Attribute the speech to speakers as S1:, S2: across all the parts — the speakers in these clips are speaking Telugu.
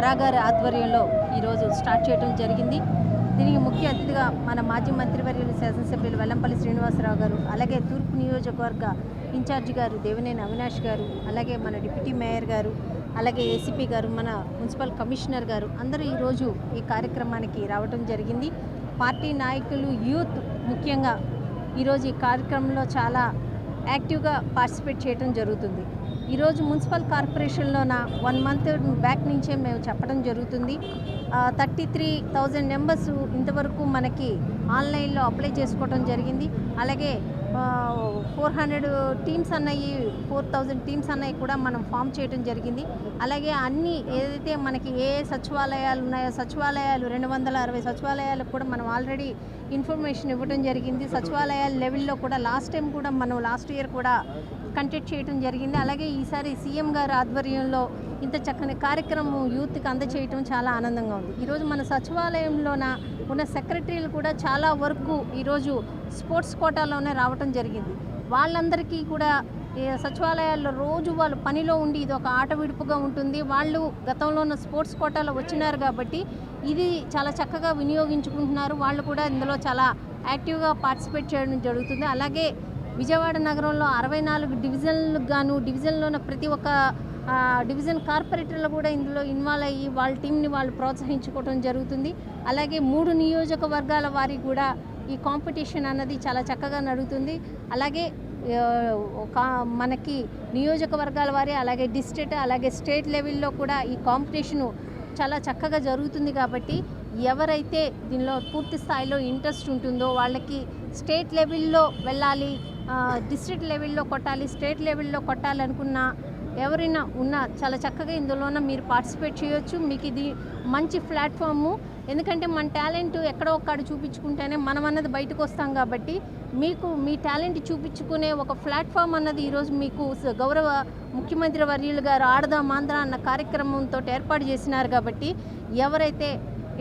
S1: వరా గారి ఆధ్వర్యంలో ఈరోజు స్టార్ట్ చేయడం జరిగింది. దీనికి ముఖ్య అతిథిగా మన మాజీ మంత్రివర్యులు శాసనసభ్యులు వెల్లంపల్లి శ్రీనివాసరావు గారు, అలాగే తూర్పు నియోజకవర్గ ఇన్ఛార్జి గారు దేవినేని అవినాష్ గారు, అలాగే మన డిప్యూటీ మేయర్ గారు, అలాగే ఏసీపీ గారు, మన మున్సిపల్ కమిషనర్ గారు అందరూ ఈరోజు ఈ కార్యక్రమానికి రావడం జరిగింది. పార్టీ నాయకులు, యూత్ ముఖ్యంగా ఈరోజు ఈ కార్యక్రమంలో చాలా యాక్టివ్గా పార్టిసిపేట్ చేయడం జరుగుతుంది. ఈరోజు మున్సిపల్ కార్పొరేషన్లోన 1 month బ్యాక్ నుంచే మేము చెప్పడం జరుగుతుంది. 33,000 మెంబర్స్ ఇంతవరకు మనకి ఆన్లైన్లో అప్లై చేసుకోవడం జరిగింది. అలాగే 400 టీమ్స్ అన్నవి 4,000 టీమ్స్ అన్నవి కూడా మనం ఫామ్ చేయడం జరిగింది. అలాగే అన్ని ఏదైతే మనకి ఏ సచివాలయాలు ఉన్నాయో సచివాలయాలు 260 సచివాలయాలకు కూడా మనం ఆల్రెడీ ఇన్ఫర్మేషన్ ఇవ్వడం జరిగింది. సచివాలయాల లెవెల్లో కూడా లాస్ట్ ఇయర్ కూడా కండక్ట్ చేయడం జరిగింది. అలాగే ఈసారి సీఎం గారి ఆధ్వర్యంలో ఇంత చక్కని కార్యక్రమం యూత్కి అందచేయటం చాలా ఆనందంగా ఉంది. ఈరోజు మన సచివాలయంలోన ఉన్న సెక్రటరీలు కూడా చాలా వరకు ఈరోజు స్పోర్ట్స్ కోటాలోనే రావటం జరిగింది. వాళ్ళందరికీ కూడా సచివాలయాల్లో రోజు వాళ్ళు పనిలో ఉండి ఇది ఒక ఆట విడుపుగా ఉంటుంది. వాళ్ళు గతంలో ఉన్న స్పోర్ట్స్ కోటాలో వచ్చినారు కాబట్టి ఇది చాలా చక్కగా వినియోగించుకుంటున్నారు. వాళ్ళు కూడా ఇందులో చాలా యాక్టివ్గా పార్టిసిపేట్ చేయడం జరుగుతుంది. అలాగే విజయవాడ నగరంలో 64 డివిజన్లకు గాను డివిజన్లోన ప్రతి ఒక్క డివిజన్ కార్పొరేటర్లు కూడా ఇందులో ఇన్వాల్వ్ అయ్యి వాళ్ళ టీంని వాళ్ళు ప్రోత్సహించుకోవడం జరుగుతుంది. అలాగే 3 నియోజకవర్గాల వారికి కూడా ఈ కాంపిటీషన్ అన్నది చాలా చక్కగా నడుస్తుంది. అలాగే మనకి నియోజకవర్గాల వారి అలాగే డిస్ట్రిక్ట్ అలాగే స్టేట్ లెవెల్లో కూడా ఈ కాంపిటీషను చాలా చక్కగా జరుగుతుంది. కాబట్టి ఎవరైతే దీనిలో పూర్తి స్థాయిలో ఇంట్రెస్ట్ ఉంటుందో వాళ్ళకి స్టేట్ లెవెల్లో వెళ్ళాలి, డిస్ట్రిక్ట్ లెవెల్లో కొట్టాలి, స్టేట్ లెవెల్లో కొట్టాలనుకున్నా ఎవరైనా ఉన్నా చాలా చక్కగా ఇందులోన మీరు పార్టిసిపేట్ చేయొచ్చు. మీకు ఇది మంచి ప్లాట్ఫాము. ఎందుకంటే మన టాలెంట్ ఎక్కడో ఒక్కడ చూపించుకుంటేనే మనం అన్నది బయటకు వస్తాం. కాబట్టి మీకు మీ టాలెంట్ చూపించుకునే ఒక ప్లాట్ఫామ్ అన్నది ఈరోజు మీకు గౌరవ ముఖ్యమంత్రి వర్యులు గారు ఆడదాం ఆంధ్ర అన్న కార్యక్రమంతో ఏర్పాటు చేసినారు. కాబట్టి ఎవరైతే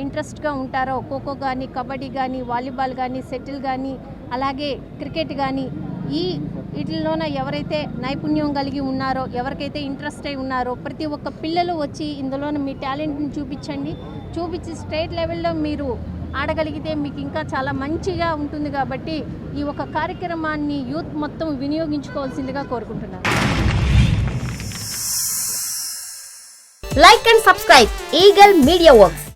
S1: ఇంట్రెస్ట్గా ఉంటారో ఖోఖో కానీ, కబడ్డీ కానీ, వాలీబాల్ కానీ, షటిల్ కానీ, అలాగే క్రికెట్ కానీ వీటిల్లోన ఎవరైతే నైపుణ్యం కలిగి ఉన్నారో, ఎవరికైతే ఇంట్రెస్ట్ అయి ఉన్నారో ప్రతి ఒక్క పిల్లలు వచ్చి ఇందులోన మీ టాలెంట్ని చూపించి స్టేట్ లెవెల్లో మీరు ఆడగలిగితే మీకు ఇంకా చాలా మంచిగా ఉంటుంది. కాబట్టి ఈ ఒక కార్యక్రమాన్ని యూత్ మొత్తం వినియోగించుకోవాల్సిందిగా కోరుకుంటున్నాను.
S2: Like and subscribe Eagle Media Works.